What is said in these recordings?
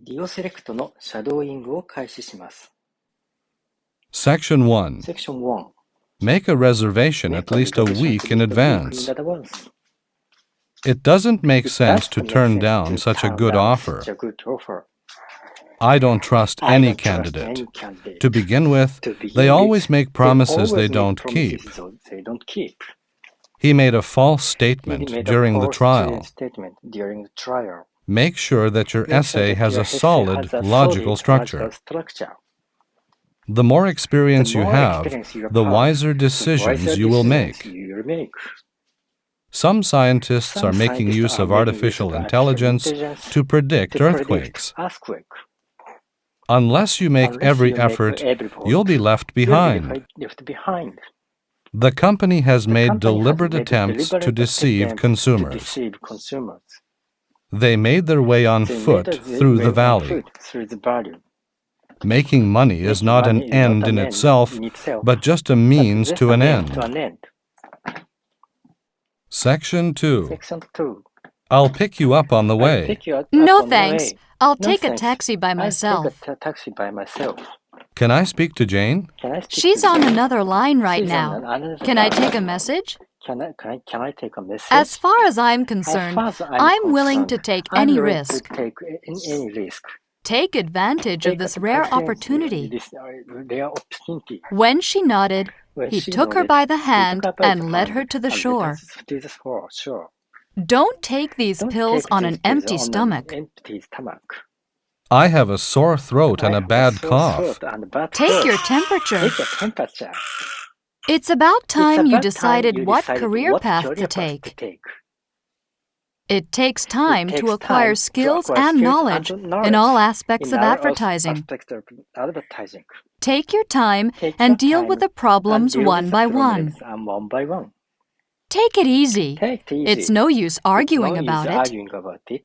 Duoセレクトのシャドーイングを開始します。Section 1. Section 1. Make a reservation at least a week in advance. It doesn't make sense to turn down such a good offer. I don't trust any candidate. To begin with, they always make promises they don't keep. He made a false statement during the trial. Make sure that your essay has a solid, logical structure. The more experience you have, the wiser decisions you will make. Some scientists are making use of artificial intelligence to predict earthquakes. Unless you make every effort, you'll be left behind. The company has made deliberate attempts to deceive consumers. They made their way on foot through the valley. Making money is not an end in itself, but just a means to an end. Section 2. I'll pick you up on the way. No thanks. I'll take a taxi by myself. Can I speak to Jane? She's on another line right now. Can I take a message? Can I take a message? As far as I'm concerned, I'm willing to take any risk. Take advantage of this rare opportunity. When she nodded, he took her by the hand and led her to the shore. Don't take these pills on an empty stomach. I have a sore throat and a bad cough. Take your temperature. It's about time you decided what career path to take. It takes time to acquire skills and knowledge in all aspects of advertising. Take your time and deal with the problems one by one. Take it easy. It's no use arguing about it.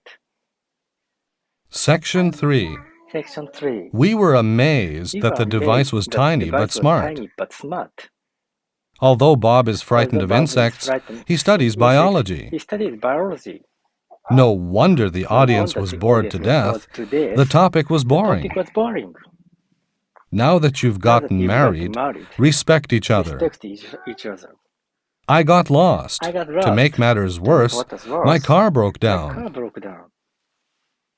Section 3. We were amazed that the device was tiny but smart. Although Bob is frightened of insects, he studies biology. No wonder the audience was bored to death. The topic was boring. Now that you've gotten married, respect each other. I got lost. To make matters worse, my car broke down.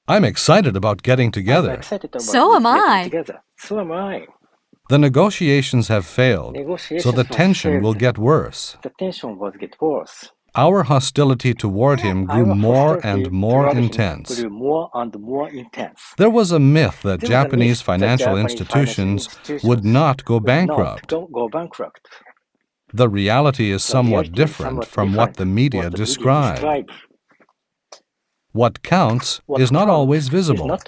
I'm excited about getting together. So am I. The negotiations have failed, so the tension will get worse. Our hostility toward him grew more and more intense. There was a myth that Japanese financial institutions would not go bankrupt. The reality is somewhat different from what the media describe. What counts is not always visible.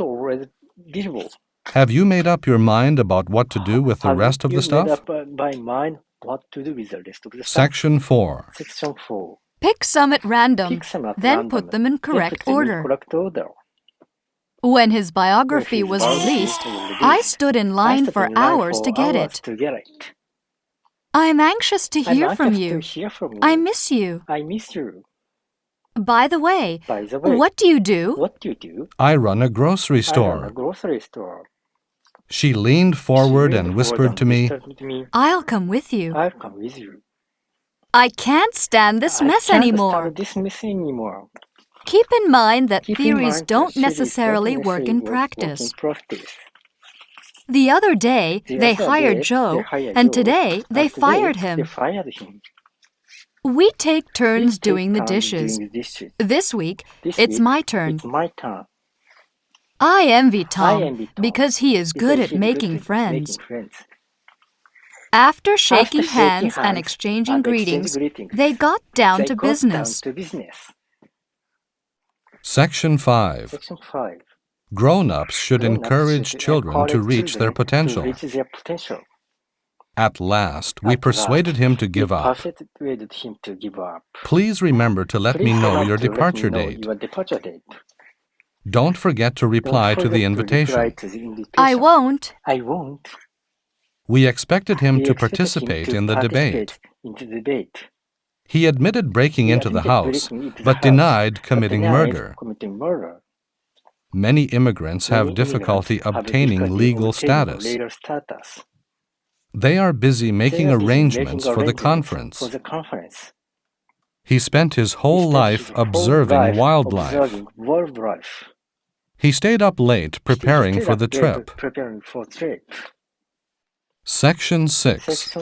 Have you made up your mind about what to do with the rest of the stuff? Section 4. Pick some at random, then put them in correct order. When his biography was released, I stood in line for hours to get it. I'm anxious to hear from you. I miss you. By the way, what do you do? I run a grocery store. She leaned forward and whispered to me, I'll come with you. I can't stand this mess anymore. Keep in mind that theories don't necessarily work in practice. The other day, they hired Joe, and today, they fired him. We take turns doing the dishes. This week, it's my turn. I envy Tom because he is good at making friends. After shaking hands and exchanging greetings, they got down to business. Section 5. Grown-ups should encourage children to reach their potential. At last, we persuaded him to give up. Please remember to let me know your departure date. Don't forget to reply to the invitation. I won't. We expected him to participate in the debate. He admitted breaking into the house, but denied committing murder. Many immigrants have difficulty obtaining legal status. They are busy making arrangements for the conference. He spent his whole life observing wildlife. He stayed up late preparing for the trip. Section 6.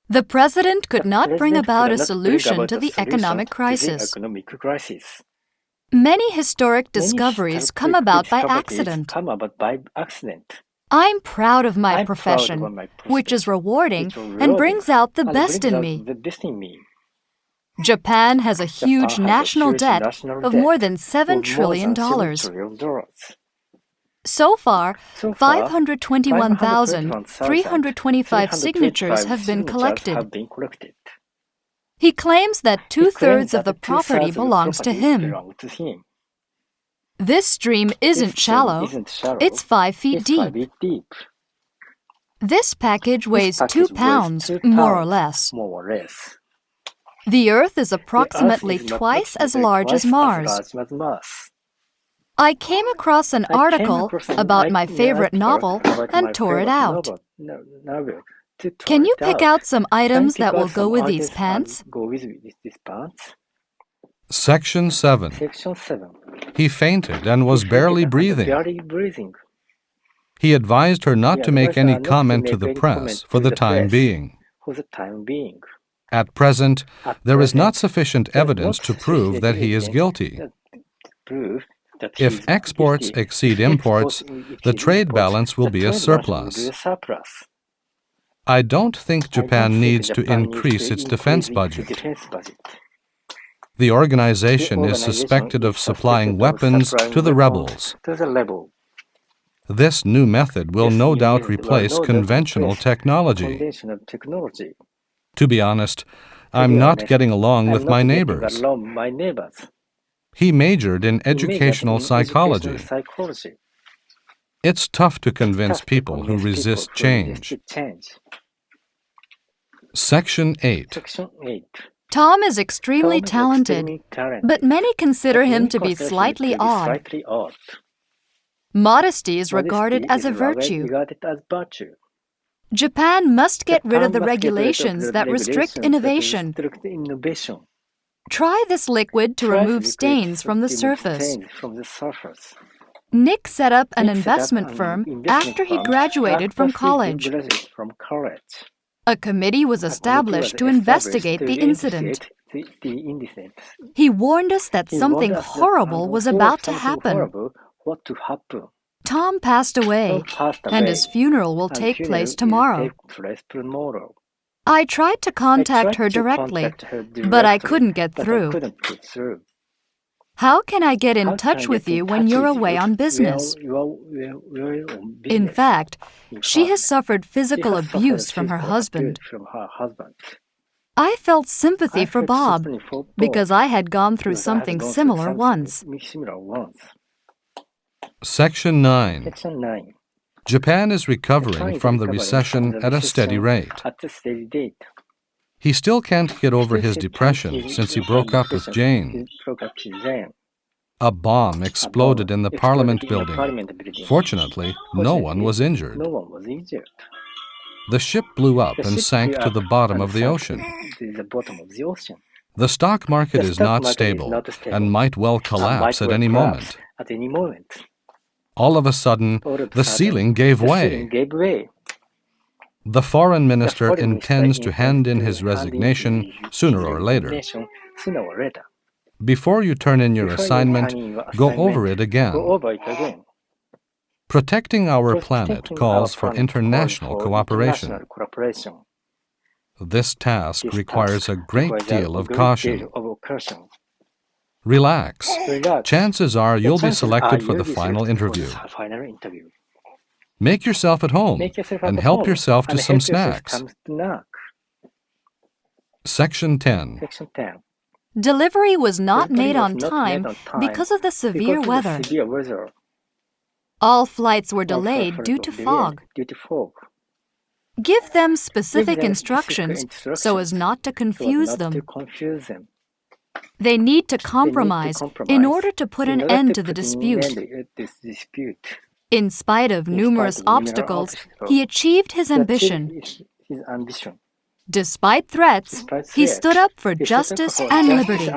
The president could not bring about a solution to the economic crisis. Many historic discoveries come about by accident. I'm proud of my profession, which is rewarding and brings out the best in me. Japan has a huge national debt of more than $7 trillion. So far, 521,325 signatures have been collected. He claims that 2/3 of the property belongs to him. This stream isn't shallow, it's 5 feet deep. This package weighs 2 pounds, more or less. The Earth is approximately twice as large as Mars. I came across an article about my favorite novel and tore it out. Can you pick out some items that will go with these pants? Section 7. He fainted and was barely breathing. He advised her not to make any comment to the press for the time being. At present, there is not sufficient evidence to prove that he is guilty. If exports exceed imports, the trade balance will be a surplus. I don't think Japan needs to increase its defense budget. The organization is suspected of supplying weapons to the rebels. This new method will no doubt replace conventional technology. To be honest, I'm not getting along with my neighbors. He majored in educational psychology. It's tough to convince people who resist change. Section 8. Tom is extremely talented, but many consider him to be slightly odd. Modesty is regarded as a virtue. Japan must get rid of the regulations that restrict innovation. Try this liquid to remove stains from the surface. Nick set up an investment firm after he graduated from college. A committee was established to investigate the incident. He warned us that something horrible was about to happen. Tom passed away, and his funeral will take place tomorrow. I tried to contact her directly, but I couldn't get through. How can I get in touch with you when you're away on business? In fact, she has suffered physical abuse from her husband. I felt sympathy for Bob because I had gone through something similar once. Section 9. Japan is recovering from the recession at a steady rate. He still can't get over his depression since he broke up with Jane. A bomb exploded in the Parliament building. Fortunately, no one was injured. The ship blew up and sank to the bottom of the ocean. The stock market is not stable and might well collapse at any moment. All of a sudden, the ceiling gave way. The foreign minister intends to hand in his resignation sooner or later. Before you turn in your assignment, go over it again. Protecting our planet calls for international cooperation. This task requires a great deal of caution. Relax. Chances are you'll be selected for the final interview. Make yourself at home and help yourself to some snacks. Section 10. Delivery was not made on time because of the severe weather. All flights were delayed due to fog. Give them specific instructions so as not to confuse them. They need to compromise in order to put an end to the dispute. In spite of numerous obstacles, he achieved his ambition. Despite threats, he stood up for justice and liberty.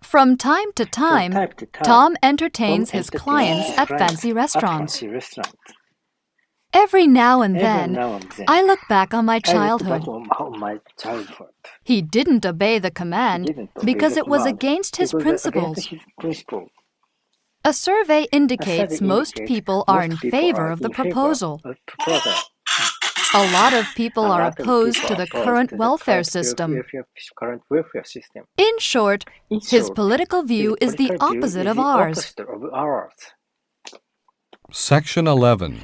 From time to time, Tom entertains his clients at fancy restaurants. Every now and then, I look back on my childhood. He didn't obey the command because it was against his principles. A survey indicates most people are in favor of the proposal. A lot of people are opposed to the current welfare system. In short, his political view is the opposite of ours. Section 11.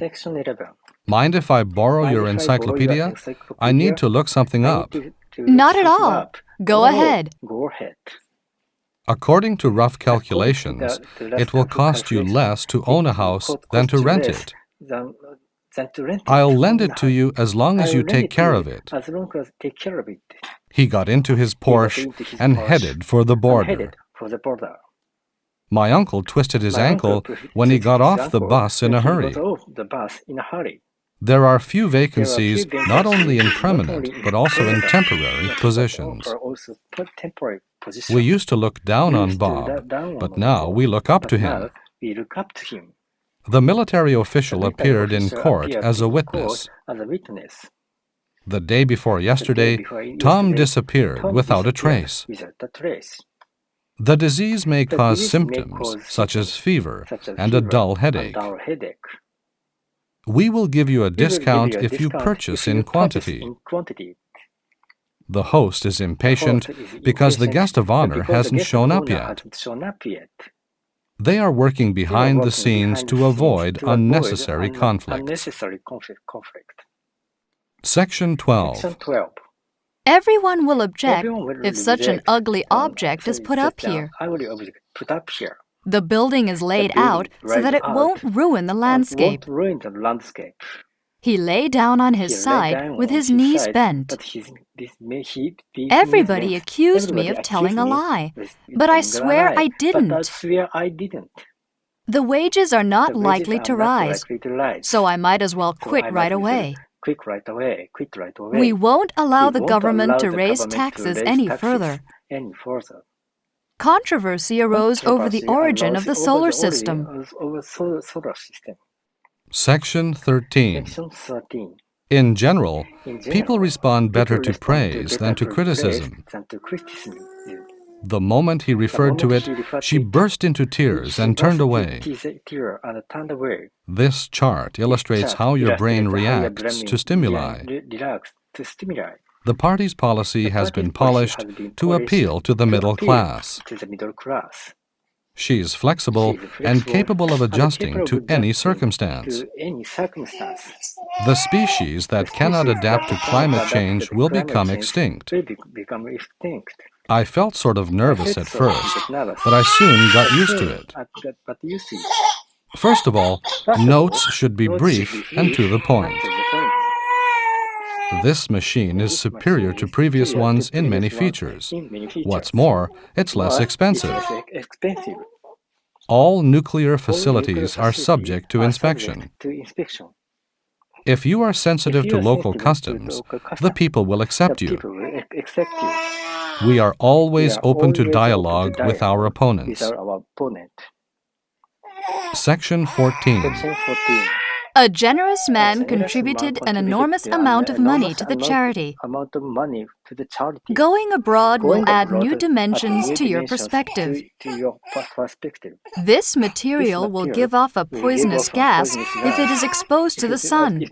Mind if I borrow your encyclopedia? I need to look something up. Not at all. Go ahead. According to rough calculations, it will cost you less to own a house than to rent it. I'll lend it to you as long as you take care of it. He got into his Porsche and headed for the border. My uncle twisted his ankle when he got off the bus in a hurry. There are few vacancies not only in permanent but also in temporary positions. We used to look down on Bob, but now we look up to him. The military official appeared in court as a witness. The day before yesterday, Tom disappeared without a trace. The disease may cause symptoms such as fever and a dull headache. We will give you a discount if you purchase in quantity. The host is impatient because the guest of honor hasn't shown up yet. They are working behind the scenes to avoid unnecessary conflicts. Section 12. Everyone will object if such an ugly object is put up here. The building is laid out so that it won't ruin the landscape. He lay down on his side with his knees bent. Everybody accused me of telling a lie, but I swear I didn't. The wages are not likely to rise, so I might as well quit right away. We won't allow the government to raise taxes any further. Controversy arose over the origin of the solar system. Section 13. In general, people respond better to praise than to criticism. The moment he referred to it, she burst into tears and turned away. This chart illustrates how your brain reacts to stimuli. The party's policy has been polished to appeal to the middle class. She is flexible and capable of adjusting to any circumstance. The species that cannot adapt to climate change will become extinct. I felt sort of nervous at first, but I soon got used to it. First of all, notes should be brief and to the point. This machine is superior to previous ones in many features. What's more, it's less expensive. All nuclear facilities are subject to inspection. If you are sensitive to local customs, the people will accept you. We are always open to dialogue with our opponents. Section 14. A generous man contributed an enormous amount of money to the charity. Going abroad will add new dimensions to your perspective. This material will give off a poisonous gas if it is exposed to the sun.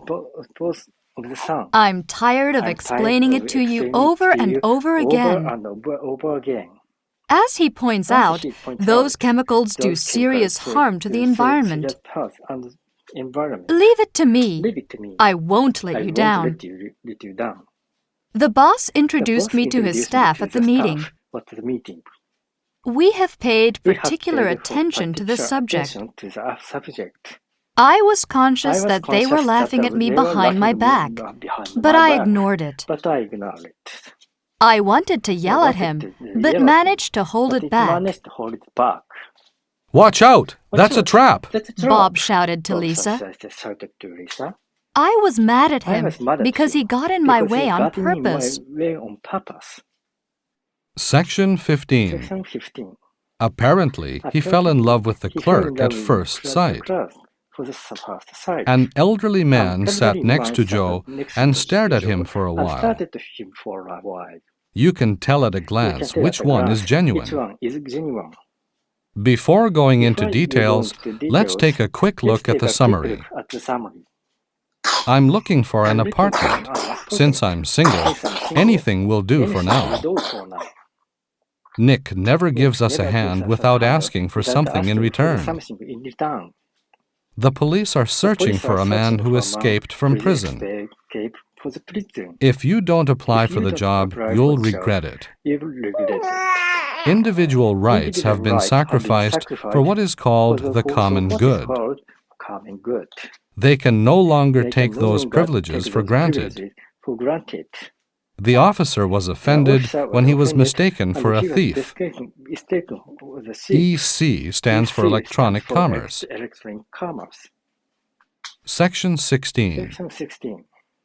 I'm tired of explaining it to you over and over again. As he points out, those chemicals do serious harm to the environment. Leave it to me. I won't let you down. The boss introduced me to his staff at the meeting. We have paid particular attention to this subject. I was conscious that they were laughing at me behind my back, but I ignored it. I wanted to yell at him, but managed to hold it back. Watch out! That's a trap! Bob shouted to Lisa. I was mad at him because he got in my way on purpose. Section 15. Apparently, he fell in love with the clerk at first sight. An elderly man sat next to Joe and stared at him for a while. You can tell at a glance which one is genuine. Before going into details, let's take a quick look at the summary. I'm looking for an apartment. Since I'm single, anything will do for now. Nick never gives us a hand without asking for something in return. The police are searching for a man who escaped from prison. If you don't apply for the job, you'll regret it. Individual rights have been sacrificed for what is called the common good. They can no longer take those privileges for granted. The officer was offended when he was mistaken for a thief. EC stands for Electronic Commerce. Section 16.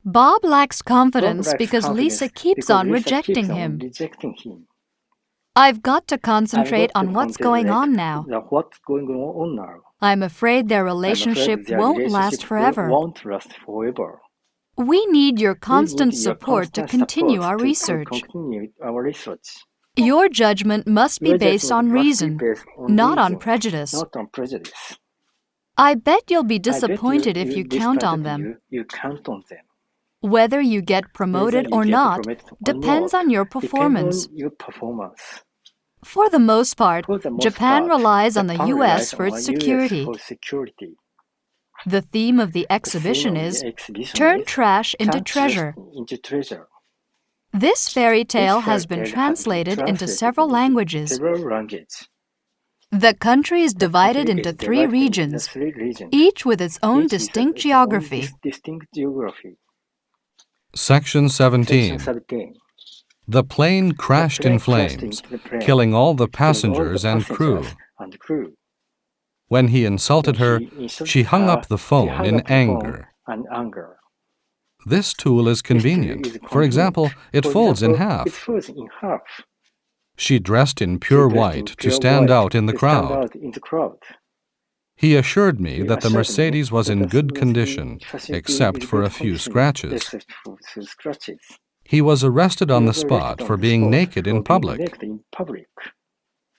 Bob lacks confidence because Lisa keeps on rejecting him. I've got to concentrate on what's going on now. I'm afraid their relationship won't last forever. We need your constant support to continue our research. Your judgment must be based on reason, not on prejudice. I bet you'll be disappointed if you count on them. Whether you get promoted or not depends on your performance. For the most part, Japan relies on the U.S. for its security. The theme of the exhibition is Turn Trash into Treasure. This fairy tale has been translated into several languages. The country is divided into 3 regions, each with its own distinct geography. Section 17. The plane crashed in flames, killing all the passengers and crew. When he insulted her, she hung up the phone in anger. This tool is convenient. For example, it folds in half. She dressed in pure white to stand out in the crowd. He assured me that the Mercedes was in good condition, except for a few scratches. He was arrested on the spot for being naked in public.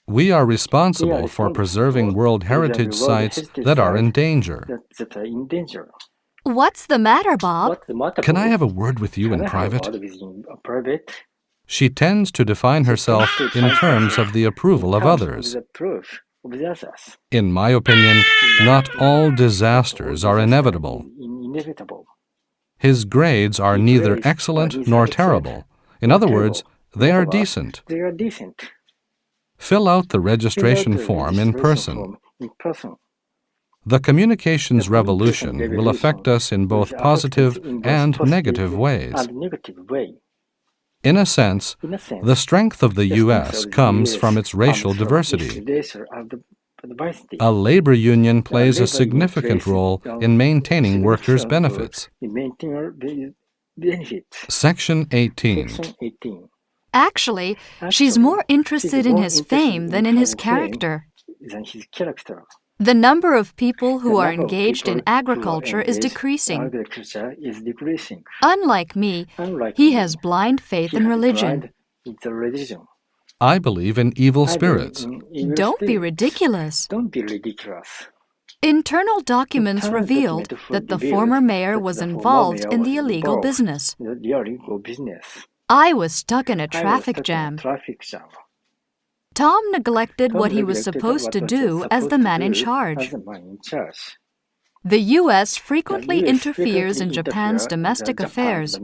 We are responsible for preserving World Heritage sites that are in danger. What's the matter, Bob? Can I have a word with you in private? She tends to define herself in terms of the approval of others. In my opinion, not all disasters are inevitable. His grades are neither excellent nor terrible. In other words, they are decent. Fill out the registration form in person. The communications revolution will affect us in both positive and negative ways. In a sense, the strength of the U.S. comes from its racial diversity. A labor union plays a significant role in maintaining workers' benefits. Section 18. Actually, she's more interested in his fame than in his character. The number of people who are engaged in agriculture is decreasing. Unlike me, he has blind faith in religion. I believe in evil spirits. Don't be ridiculous. Internal documents revealed that the former mayor was involved in the illegal business. I was stuck in a traffic jam. Tom neglected what he was supposed to do as the man in charge. The U.S. frequently interferes in Japan's domestic affairs.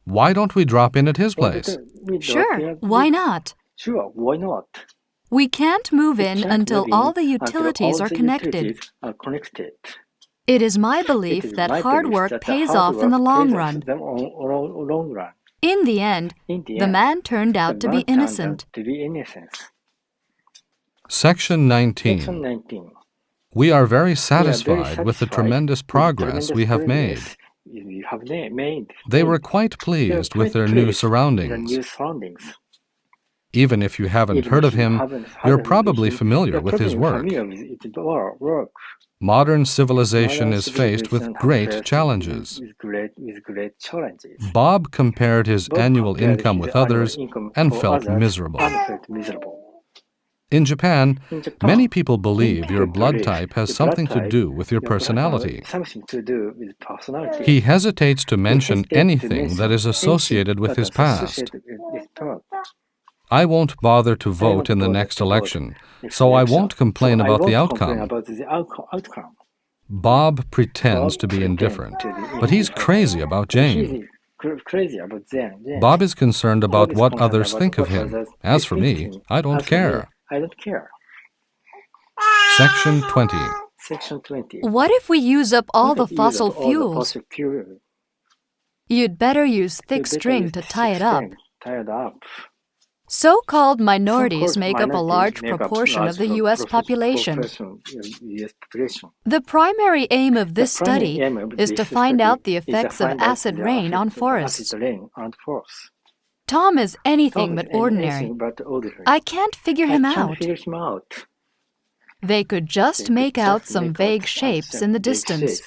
Why don't we drop in at his place? Sure, why not? We can't move in until all the utilities are connected. It is my belief that hard work pays off in the long run. In the end, the man turned out to be innocent. Section 19. We are very satisfied with the tremendous progress we have made. They were quite pleased with their new surroundings. Even if you haven't heard of him, you're probably familiar with his work. Modern civilization is faced with great challenges. Bob compared his annual income with others and felt miserable. In Japan, many people believe your blood type has something to do with your personality. He hesitates to mention anything that is associated with his past. I won't bother to vote in the next election, so I won't complain about the outcome. Bob pretends to be indifferent, but he's crazy about Jane. Bob is concerned about what others think of him. As for me, I don't care. Section 20. What if we use up all the fossil fuels? You'd better use thick string to tie it up. So-called minorities make up a large proportion of the U.S. population. The primary aim of this study is to find out the effects of acid rain on forests. Tom is anything but ordinary. I can't figure him out. They could just make out some vague shapes in the distance.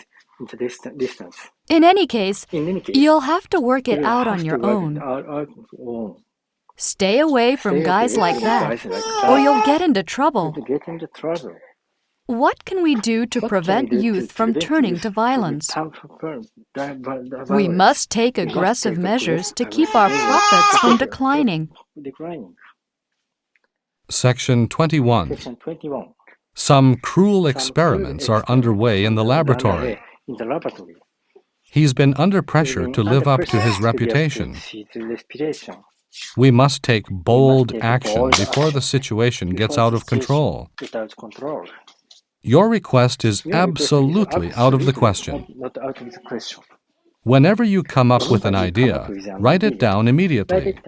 In any case, you'll have to work it out on your own. Stay away from guys like that, or you'll get into trouble. What can we do to prevent youth from turning to violence? We must take aggressive measures to keep our profits from declining. Section 21. Some cruel experiments are underway in the laboratory. He's been under pressure to live up to his reputation. We must take bold action before the situation gets out of control. Your request is absolutely out of the question. Whenever you come up with an idea, write it down immediately.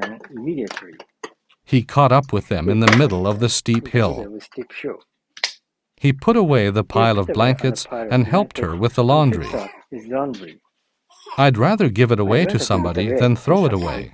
He caught up with them in the middle of the steep hill. He put away the pile of blankets and helped her with the laundry. I'd rather give it away to somebody than throw it away.